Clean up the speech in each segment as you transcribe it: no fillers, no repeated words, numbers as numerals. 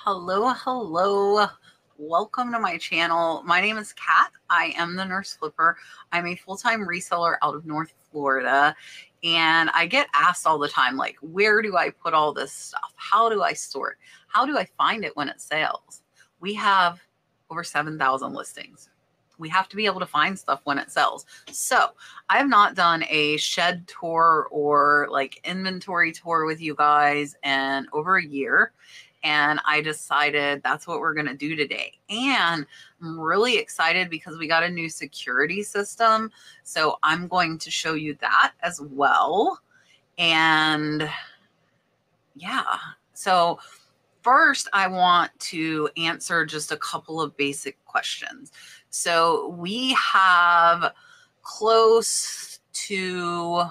Hello. Welcome to my channel. My name is Kat. I am the Nurse Flipper. I'm a full-time reseller out of North Florida. And I get asked all the time, like, where do I put all this stuff? How do I store it? How do I find it when it sells? We have over 7,000 listings. We have to be able to find stuff when it sells. So I have not done a shed tour or like inventory tour with you guys in over a year. And I decided that's what we're going to do today. And I'm really excited because we got a new security system. So I'm going to show you that as well. And yeah, so first I want to answer just a couple of basic questions. So we have close to,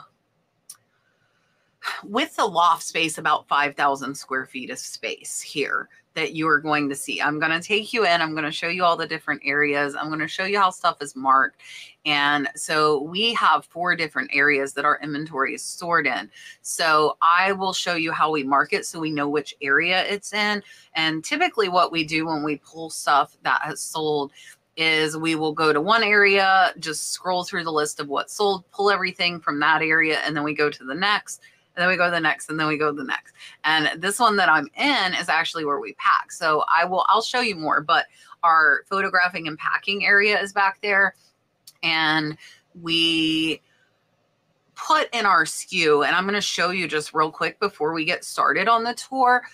with the loft space, about 5,000 square feet of space here that you are going to see. I'm going to take you in. I'm going to show you all the different areas. I'm going to show you how stuff is marked. And so we have 4 different areas that our inventory is stored in. So I will show you how we mark it so we know which area it's in. And typically what we do when we pull stuff that has sold is we will go to one area, just scroll through the list of what sold, pull everything from that area, and then we go to the next. And then we go to the next, and then we go to the next. And this one that I'm in is actually where we pack. So I'll show you more, but our photographing and packing area is back there. And we put in our SKU, and I'm going to show you just real quick before we get started on the tour.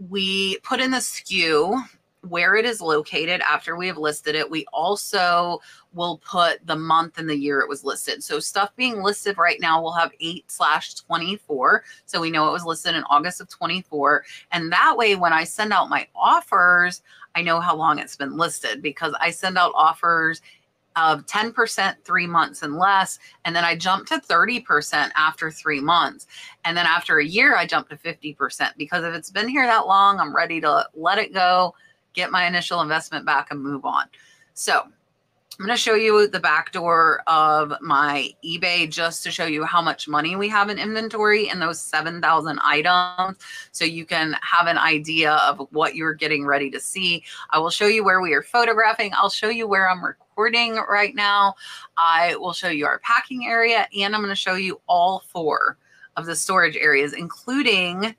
We put in the SKU where it is located after we have listed it. We also will put the month and the year it was listed. So stuff being listed right now will have 8/24. So we know it was listed in August of 24. And that way, when I send out my offers, I know how long it's been listed, because I send out offers of 10%, 3 months and less. And then I jump to 30% after 3 months. And then after a year, I jump to 50%, because if it's been here that long, I'm ready to let it go, get my initial investment back, and move on. So I'm going to show you the back door of my eBay just to show you how much money we have in inventory in those 7,000 items, so you can have an idea of what you're getting ready to see. I will show you where we are photographing. I'll show you where I'm recording right now. I will show you our packing area, and I'm going to show you all 4 of the storage areas, including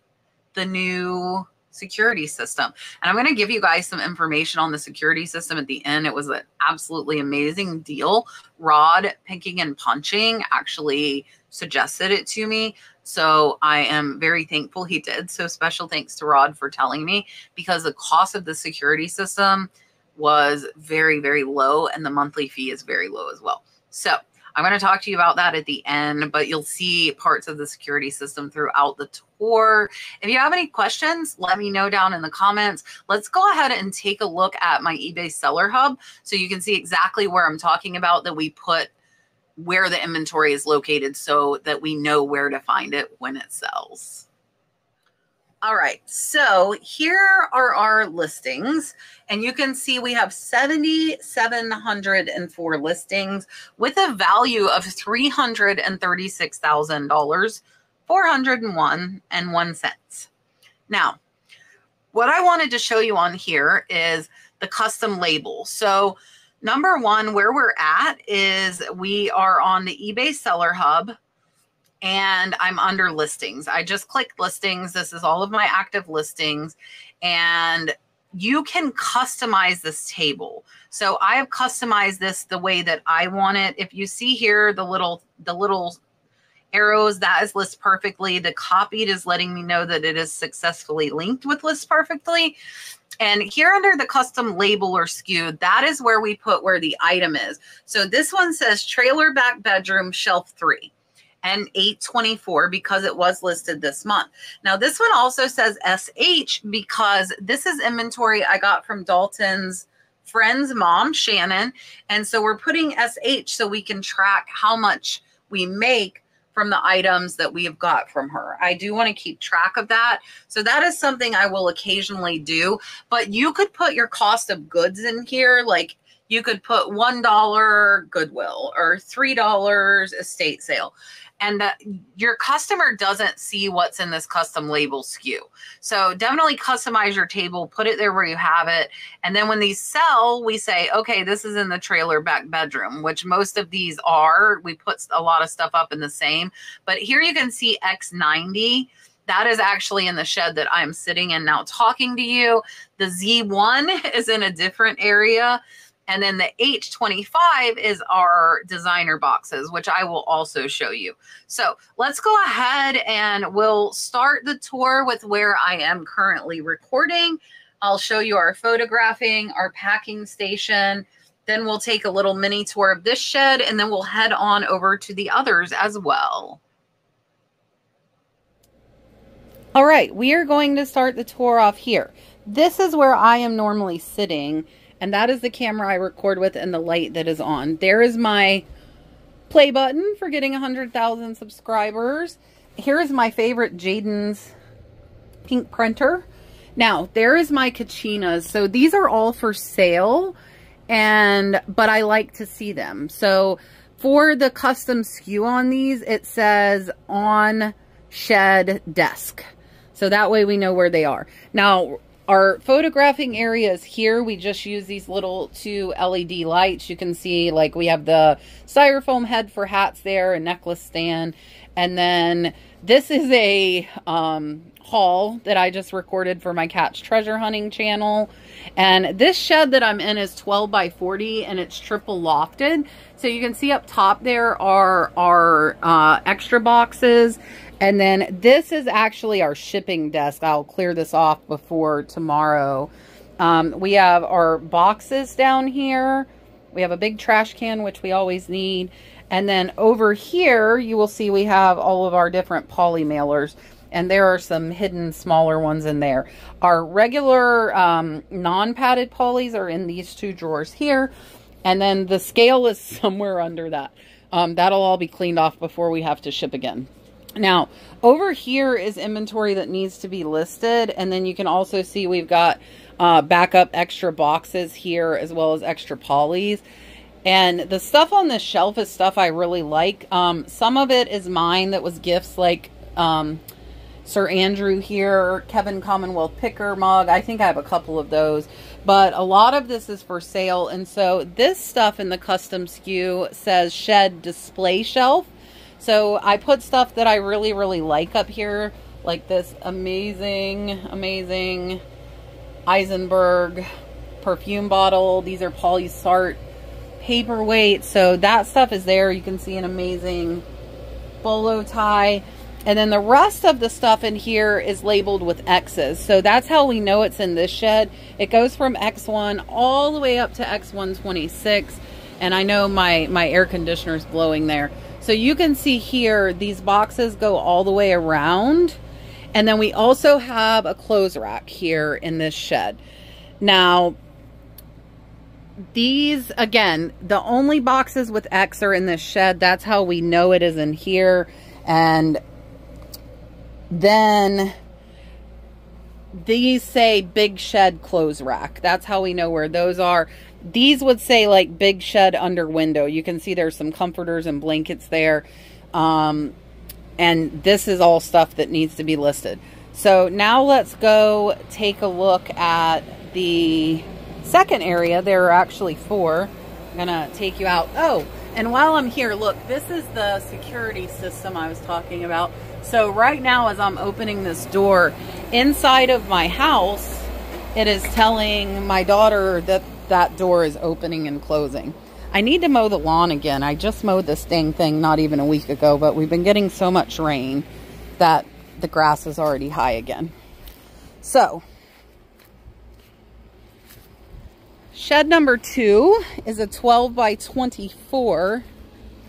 the new security system. And I'm going to give you guys some information on the security system at the end. It was an absolutely amazing deal. Rod Picking and Punching actually suggested it to me, so I am very thankful he did. So special thanks to Rod for telling me, because the cost of the security system was very, very low, and the monthly fee is very low as well. So I'm going to talk to you about that at the end, but you'll see parts of the security system throughout the tour. If you have any questions, let me know down in the comments. Let's go ahead and take a look at my eBay Seller Hub so you can see exactly where I'm talking about, that we put where the inventory is located so that we know where to find it when it sells. All right, so here are our listings, and you can see we have 7,704 listings with a value of $336,000, 401.01 cents. Now, what I wanted to show you on here is the custom label. So number one, where we're at is we are on the eBay Seller Hub, and I'm under listings. I just clicked listings. This is all of my active listings, and you can customize this table. So I have customized this the way that I want it. If you see here, the little arrows, that is List Perfectly. The copied is letting me know that it is successfully linked with List Perfectly. And here under the custom label or SKU, that is where we put where the item is. So this one says trailer back bedroom shelf 3. And 8/24, because it was listed this month. Now this one also says SH, because this is inventory I got from Dalton's friend's mom, Shannon. And so we're putting SH so we can track how much we make from the items that we have got from her. I do want to keep track of that. So that is something I will occasionally do, but you could put your cost of goods in here. Like you could put $1 Goodwill or $3 estate sale. and your customer doesn't see what's in this custom label SKU. So definitely customize your table, put it there where you have it. And then when these sell, we say, okay, this is in the trailer back bedroom, which most of these are. We put a lot of stuff up in the same, but here you can see X90. That is actually in the shed that I'm sitting in now talking to you. The Z1 is in a different area. And then the H25 is our designer boxes, which I will also show you. So let's go ahead and we'll start the tour with where I am currently recording. I'll show you our photographing, our packing station. Then we'll take a little mini tour of this shed, and then we'll head on over to the others as well. All right, we are going to start the tour off here. This is where I am normally sitting, and that is the camera I record with and the light that is on. There is my play button for getting 100,000 subscribers. Here is my favorite Jaden's pink printer. Now, there is my Kachinas. So these are all for sale, but I like to see them. So for the custom SKU on these, it says on shed desk. So that way we know where they are. Now, our photographing area is here. We just use these little 2 LED lights. You can see, like, we have the styrofoam head for hats there, a necklace stand. And then this is a haul that I just recorded for my Catch Treasure Hunting channel. And this shed that I'm in is 12 by 40, and it's triple lofted. So you can see up top there are our extra boxes. And then this is actually our shipping desk. I'll clear this off before tomorrow. We have our boxes down here. We have a big trash can, which we always need. And then over here, you will see we have all of our different poly mailers. And there are some hidden smaller ones in there. Our regular non-padded polys are in these 2 drawers here. And then the scale is somewhere under that. That'll all be cleaned off before we have to ship again. Now, over here is inventory that needs to be listed. And then you can also see we've got backup extra boxes here, as well as extra polys. And the stuff on this shelf is stuff I really like. Some of it is mine that was gifts, like Sir Andrew here, Kevin Commonwealth Picker mug. I think I have a couple of those. But a lot of this is for sale. And so this stuff in the custom SKU says shed display shelf. So I put stuff that I really, really like up here, like this amazing Eisenberg perfume bottle. These are Polysart paperweight. So that stuff is there. You can see an amazing bolo tie. And then the rest of the stuff in here is labeled with X's. So that's how we know it's in this shed. It goes from X1 all the way up to X126. And I know my air conditioner is blowing there. So you can see here, these boxes go all the way around. And then we also have a clothes rack here in this shed. Now, these, again, the only boxes with X are in this shed. That's how we know it is in here. And then these say big shed clothes rack. That's how we know where those are. These would say like big shed under window. You can see there's some comforters and blankets there. And this is all stuff that needs to be listed. So now let's go take a look at the second area. There are actually 4. I'm gonna take you out. Oh, and while I'm here, look, this is the security system I was talking about. So right now, as I'm opening this door, inside of my house, it is telling my daughter that that door is opening and closing. I need to mow the lawn again. I just mowed this dang thing not even a week ago, but we've been getting so much rain that the grass is already high again. So, shed number 2 is a 12 by 24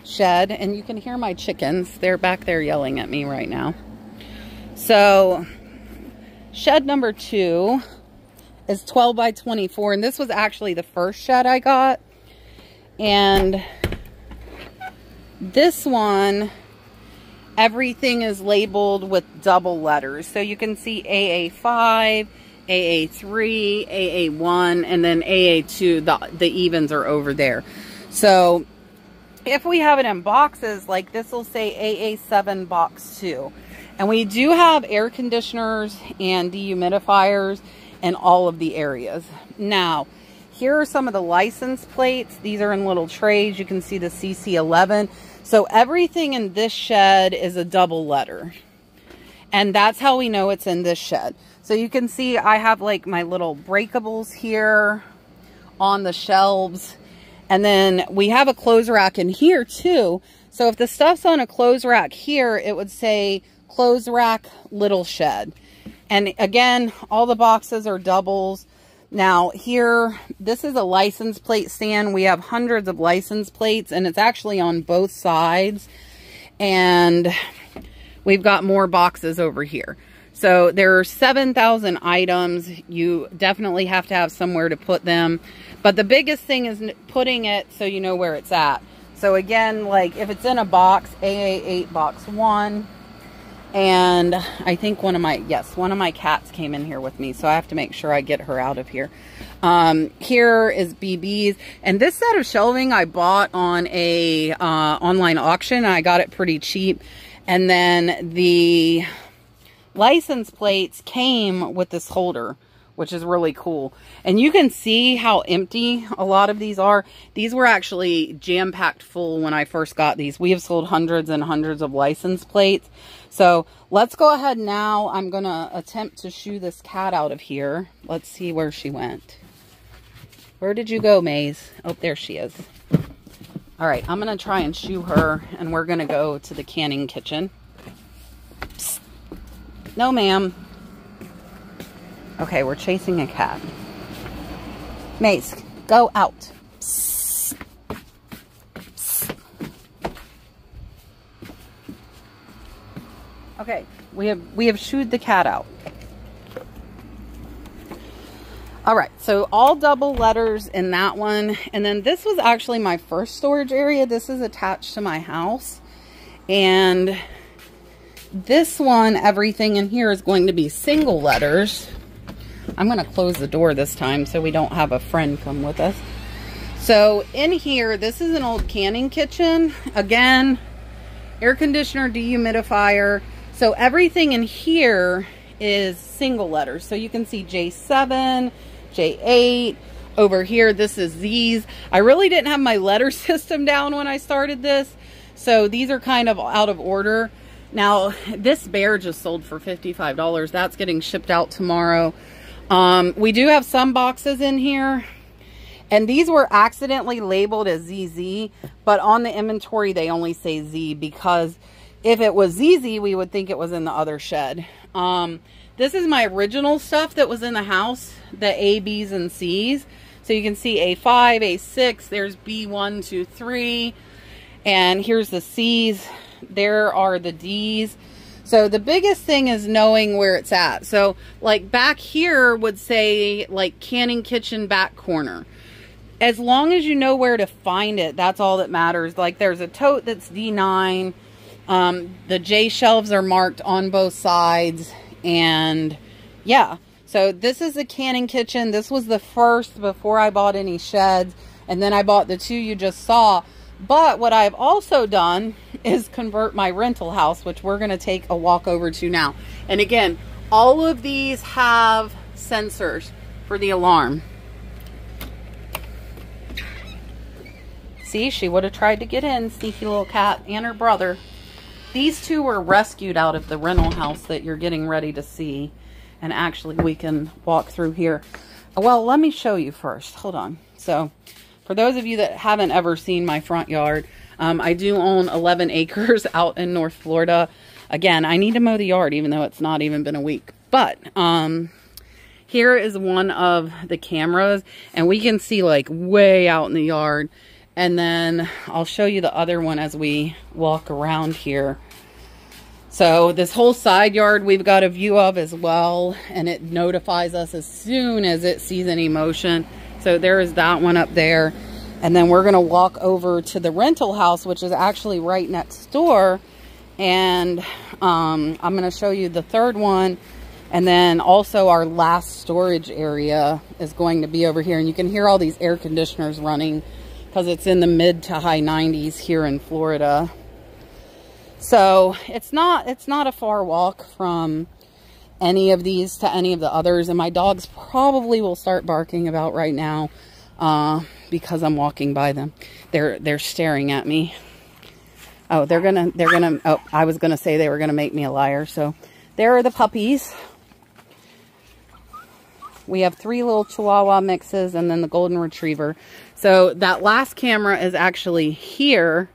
shed, and you can hear my chickens. They're back there yelling at me right now. So, shed number 2 is 12 by 24, and this was actually the first shed I got. And this one, everything is labeled with double letters. So you can see AA5, AA3, AA1, and then AA2, the evens are over there. So if we have it in boxes, like this will say AA7 box 2. And we do have air conditioners and dehumidifiers in all of the areas. Now, here are some of the license plates. These are in little trays. You can see the CC11. So everything in this shed is a double letter. And that's how we know it's in this shed. So you can see I have like my little breakables here on the shelves. And then we have a clothes rack in here too. So if the stuff's on a clothes rack here, it would say clothes rack little shed. And again, all the boxes are doubles. Now here, this is a license plate stand. We have hundreds of license plates and it's actually on both sides. And we've got more boxes over here. So there are 7,000 items. You definitely have to have somewhere to put them. But the biggest thing is putting it so you know where it's at. So again, like if it's in a box, AA8 box 1. And I think one of my cats came in here with me, so I have to make sure I get her out of here. Here is BB's, and this set of shelving I bought on a online auction, and I got it pretty cheap. And then the license plates came with this holder, which is really cool. And you can see how empty a lot of these are. These were actually jam-packed full when I first got these. We have sold hundreds and hundreds of license plates. So let's go ahead now. I'm going to attempt to shoo this cat out of here. Let's see where she went. Where did you go, Maze? Oh, there she is. All right, I'm going to try and shoo her, and we're going to go to the canning kitchen. Psst. No, ma'am. Okay, we're chasing a cat. Mace, go out. Psst. Psst. Okay, we have shooed the cat out. All right, so all double letters in that one. And then this was actually my first storage area. This is attached to my house. And this one, everything in here is going to be single letters. I'm going to close the door this time so we don't have a friend come with us. So in here, this is an old canning kitchen. Again, air conditioner, dehumidifier. So everything in here is single letters. So you can see J7, J8. Over here, this is Z's. I really didn't have my letter system down when I started this. So these are kind of out of order. Now, this bear just sold for $55. That's getting shipped out tomorrow. We do have some boxes in here, and these were accidentally labeled as ZZ, but on the inventory they only say Z, because if it was ZZ we would think it was in the other shed. This is my original stuff that was in the house, the A, B's, and C's. So you can see A5, A6, there's B1, 2, 3, and here's the C's. There are the D's. So the biggest thing is knowing where it's at. So like back here would say like canning kitchen back corner. As long as you know where to find it, that's all that matters. Like there's a tote that's D9. The J shelves are marked on both sides. And yeah, so this is the canning kitchen. This was the first before I bought any sheds. And then I bought the two you just saw. But what I've also done is convert my rental house, which we're going to take a walk over to now. And again, all of these have sensors for the alarm. See, she would have tried to get in, sneaky little cat, and her brother. These two were rescued out of the rental house that you're getting ready to see. And actually, we can walk through here. Well, let me show you first. Hold on. So, for those of you that haven't ever seen my front yard, I do own 11 acres out in North Florida. Again, I need to mow the yard even though it's not even been a week. But here is one of the cameras, and we can see like way out in the yard. And then I'll show you the other one as we walk around here. So this whole side yard we've got a view of as well, and it notifies us as soon as it sees any motion. So there is that one up there. And then we're going to walk over to the rental house, which is actually right next door. And I'm going to show you the third one. And then also our last storage area is going to be over here. And you can hear all these air conditioners running because it's in the mid to high 90s here in Florida. So it's not a far walk from any of these to any of the others. And my dogs probably will start barking about right now because I'm walking by them. They're staring at me. Oh, they're gonna, oh, I was gonna say they were gonna make me a liar. So there are the puppies. We have 3 little Chihuahua mixes and then the Golden Retriever. So that last camera is actually here.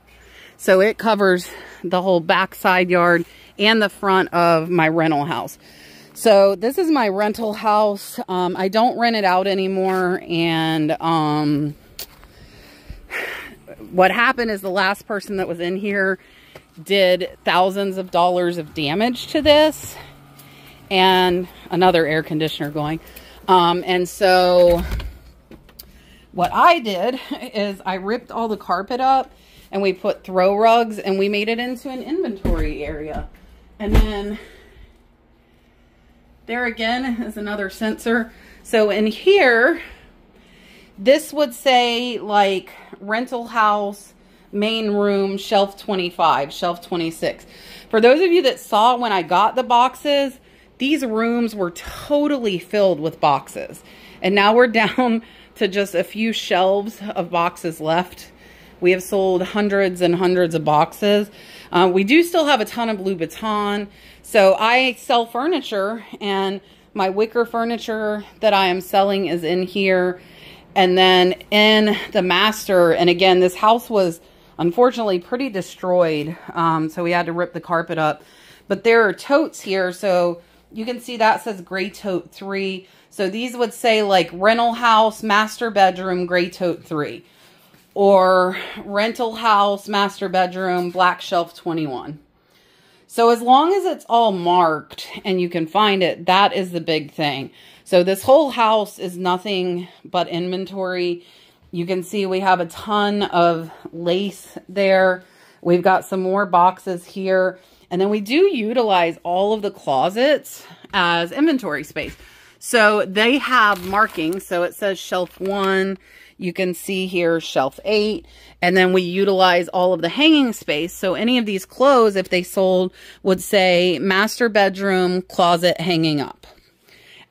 So it covers the whole back side yard and the front of my rental house. So this is my rental house. I don't rent it out anymore. And what happened is the last person that was in here did thousands of dollars of damage to this. And another air conditioner going. And so what I did is I ripped all the carpet up and we put throw rugs and we made it into an inventory area. And then there again is another sensor. So in here, this would say like rental house, main room, shelf 25, shelf 26. For those of you that saw when I got the boxes, these rooms were totally filled with boxes. And now we're down to just a few shelves of boxes left. We have sold hundreds and hundreds of boxes. We do still have a ton of Louboutin. So I sell furniture, and my wicker furniture that I am selling is in here. And then in the master, and again, this house was unfortunately pretty destroyed. So we had to rip the carpet up. But there are totes here. So you can see that says gray tote 3. So these would say like rental house, master bedroom, gray tote 3. Or rental house, master bedroom, black shelf 21. So as long as it's all marked and you can find it, that is the big thing. So this whole house is nothing but inventory. You can see we have a ton of lace there. We've got some more boxes here. And then we do utilize all of the closets as inventory space. So they have markings. So it says shelf 1. You can see here shelf 8. And then we utilize all of the hanging space. So any of these clothes, if they sold, would say master bedroom, closet hanging up.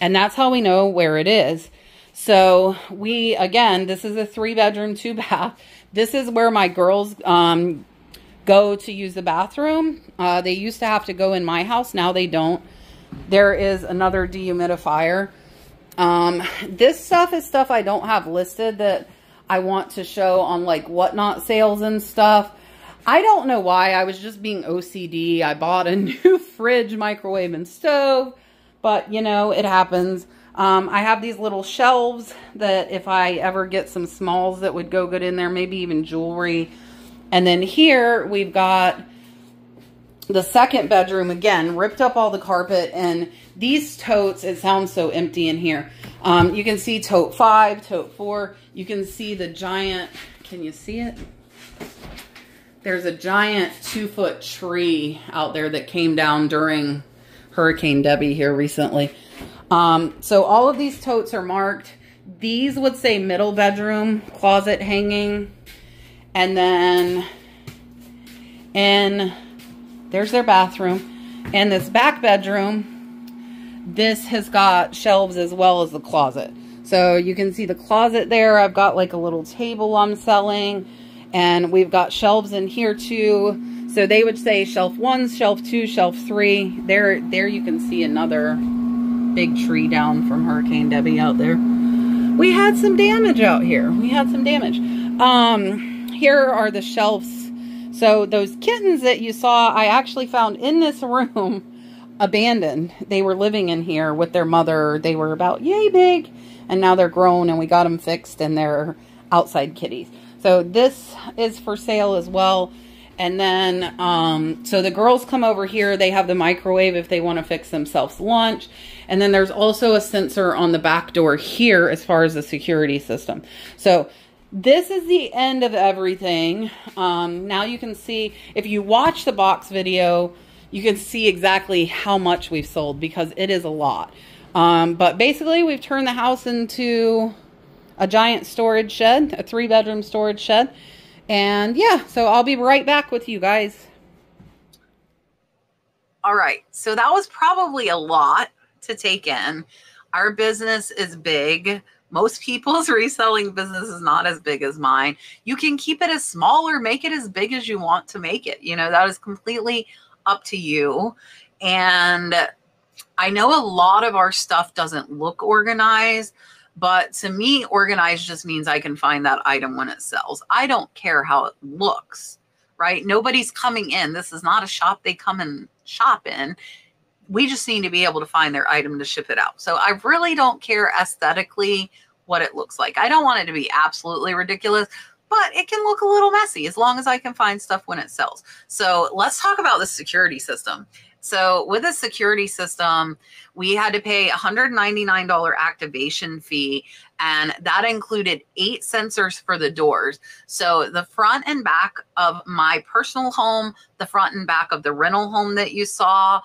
And that's how we know where it is. So we, again, this is a 3-bedroom, 2-bath. This is where my girls go to use the bathroom. They used to have to go in my house. Now they don't. There is another dehumidifier. This stuff is stuff I don't have listed that I want to show on like Whatnot sales and stuff. I don't know why. I was just being OCD. I bought a new fridge, microwave, and stove. But, you know, it happens. I have these little shelves that if I ever get some smalls that would go good in there, maybe even jewelry. And then here we've got the second bedroom, again, ripped up all the carpet. And these totes, it sounds so empty in here. You can see tote 5, tote 4. You can see the giant, can you see it? There's a giant 2-foot tree out there that came down during Hurricane Debbie here recently. So all of these totes are marked. These would say middle bedroom, closet hanging. And then there's their bathroom. And this back bedroom, this has got shelves as well as the closet. So you can see the closet there. I've got like a little table I'm selling. And we've got shelves in here too. So they would say shelf 1, shelf 2, shelf 3. There you can see another big tree down from Hurricane Debbie out there. We had some damage out here. We had some damage. Here are the shelves. So those kittens that you saw, I actually found in this room abandoned. They were living in here with their mother. They were about yay big. And now they're grown and we got them fixed and they're outside kitties. So this is for sale as well. And then, so the girls come over here. They have the microwave if they want to fix themselves lunch. And then there's also a sensor on the back door here as far as the security system. So this is the end of everything. Now you can see, if you watch the box video, you can see exactly how much we've sold because it is a lot. But basically we've turned the house into a giant storage shed, a 3-bedroom storage shed. And yeah, so I'll be right back with you guys. All right, so that was probably a lot to take in. Our business is big. Most people's reselling business is not as big as mine. You can keep it as small or make it as big as you want to make it. You know, that is completely up to you. And I know a lot of our stuff doesn't look organized, but to me, organized just means I can find that item when it sells. I don't care how it looks, right? Nobody's coming in. This is not a shop they come and shop in. We just need to be able to find their item to ship it out. So I really don't care aesthetically what it looks like. I don't want it to be absolutely ridiculous, but it can look a little messy as long as I can find stuff when it sells. So let's talk about the security system. So with a security system, we had to pay $199 activation fee, and that included 8 sensors for the doors. So the front and back of my personal home, the front and back of the rental home that you saw,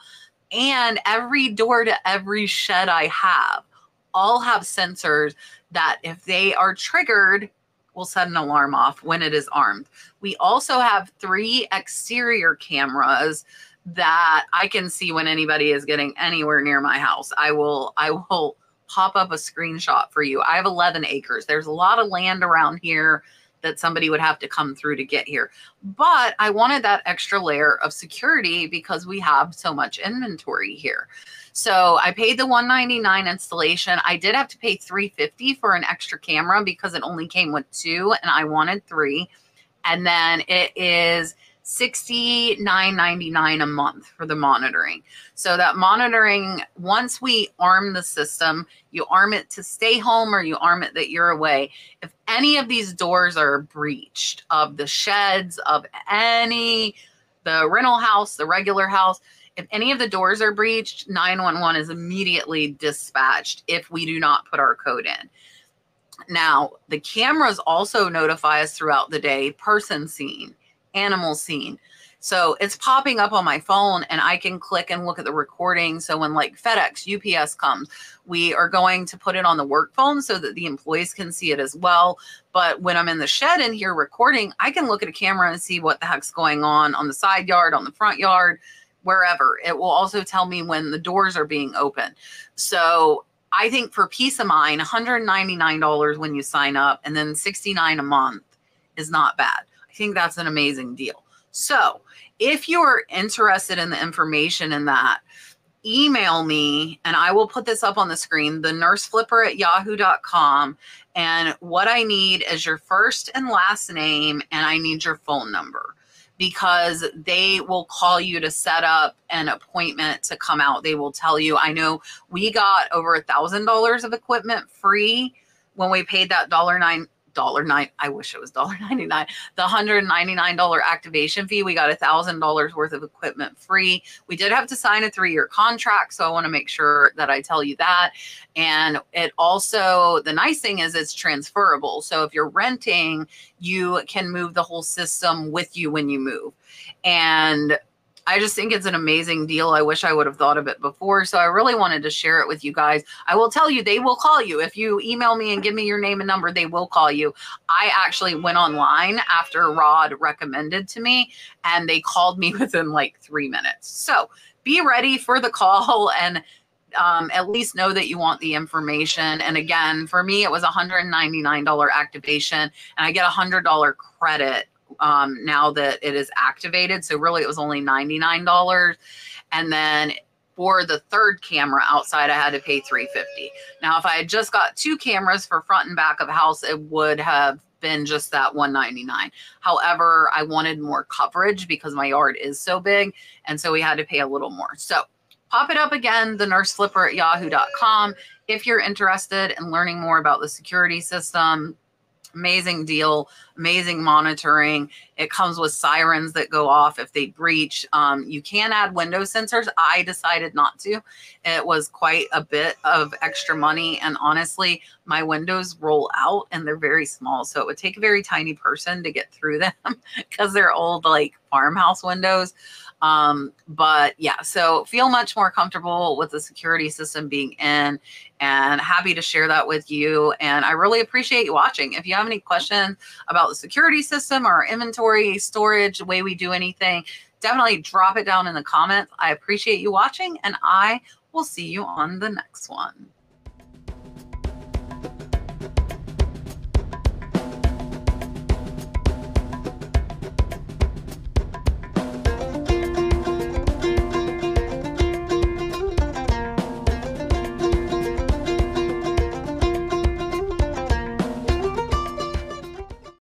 and every door to every shed I have all have sensors that if they are triggered, will set an alarm off when it is armed. We also have 3 exterior cameras that I can see when anybody is getting anywhere near my house. I will pop up a screenshot for you. I have 11 acres. There's a lot of land around here that somebody would have to come through to get here. But I wanted that extra layer of security because we have so much inventory here. So I paid the $199 installation. I did have to pay $350 for an extra camera because it only came with 2 and I wanted 3. And then it is $69.99 a month for the monitoring. So that monitoring, once we arm the system, you arm it to stay home or you arm it that you're away. If any of these doors are breached, of the sheds, of the rental house, the regular house, if any of the doors are breached, 911 is immediately dispatched if we do not put our code in. Now, the cameras also notify us throughout the day, person seen, animal seen. So it's popping up on my phone and I can click and look at the recording. So when like FedEx, UPS comes, we are going to put it on the work phone so that the employees can see it as well. But when I'm in the shed in here recording, I can look at a camera and see what the heck's going on the side yard, on the front yard, wherever. It will also tell me when the doors are being opened. So I think for peace of mind, $199 when you sign up and then $69 a month is not bad. I think that's an amazing deal. So if you're interested in the information in that, email me and I will put this up on the screen, thenurseflipper@yahoo.com. And what I need is your first and last name and I need your phone number, because they will call you to set up an appointment to come out. They will tell you. I know we got over $1,000 of equipment free when we paid that $9. I wish it was $1.99. The $199 activation fee. We got $1,000 worth of equipment free. We did have to sign a 3-year contract, so I want to make sure that I tell you that. And it also, the nice thing is it's transferable. So if you're renting, you can move the whole system with you when you move. And I just think it's an amazing deal. I wish I would have thought of it before. So I really wanted to share it with you guys. I will tell you, they will call you. If you email me and give me your name and number, they will call you. I actually went online after Rod recommended to me, and they called me within like 3 minutes. So be ready for the call and at least know that you want the information. And again, for me, it was $199 activation, and I get $100 credit now that it is activated. So really it was only $99. And then for the 3rd camera outside, I had to pay $350. Now, if I had just got 2 cameras for front and back of house, it would have been just that $199. However, I wanted more coverage because my yard is so big. And so we had to pay a little more. So pop it up again, thenurseflipper@yahoo.com. If you're interested in learning more about the security system. Amazing deal, amazing monitoring. It comes with sirens that go off if they breach. You can add window sensors. I decided not to. It was quite a bit of extra money. And honestly, my windows roll out and they're very small. So it would take a very tiny person to get through them because they're old, like farmhouse windows. But yeah, so feel much more comfortable with the security system being in, and happy to share that with you. And I really appreciate you watching. If you have any questions about the security system or inventory, storage, the way we do anything, definitely drop it down in the comments. I appreciate you watching, and I will see you on the next one.